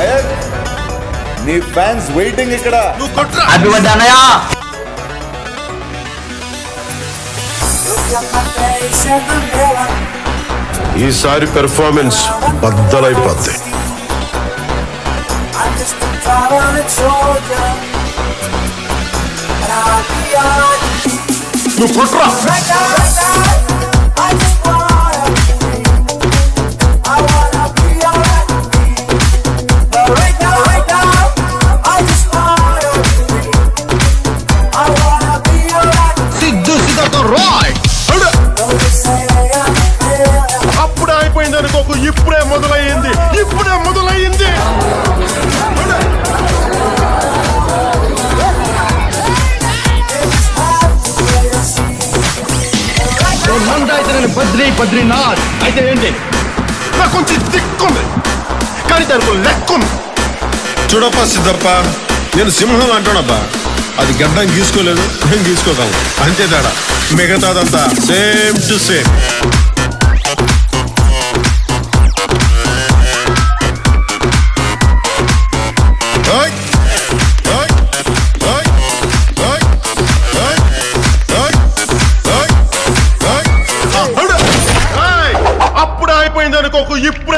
గాయక్ నీ fans waiting ఇక్కడ. Happy birthday అన్నయ్య. ఈసారి పెర్ఫార్మెన్స్ బద్దలైపోద్ది. నువ్వు కుట్రా. అప్పుడే అయిపోయింది అనుకోకు, ఇప్పుడే మొదలయ్యింది. అయితే నేను బద్రీనాథ్ అయితే ఏంటి? నాకు కొంచెం దిక్కుంది కానీ దానికి లెక్కుంది. చూడప్ప సిద్ధప్ప, నేను సింహం అంటానబ్బా. అది గడ్డం గీసుకోలేదు, నేను గీసుకోగలను, అంతే తేడా. మిగతాదంతా సేమ్ టు సేమ్. అప్పుడే అయిపోయింది అనుకోకు, ఇప్పుడు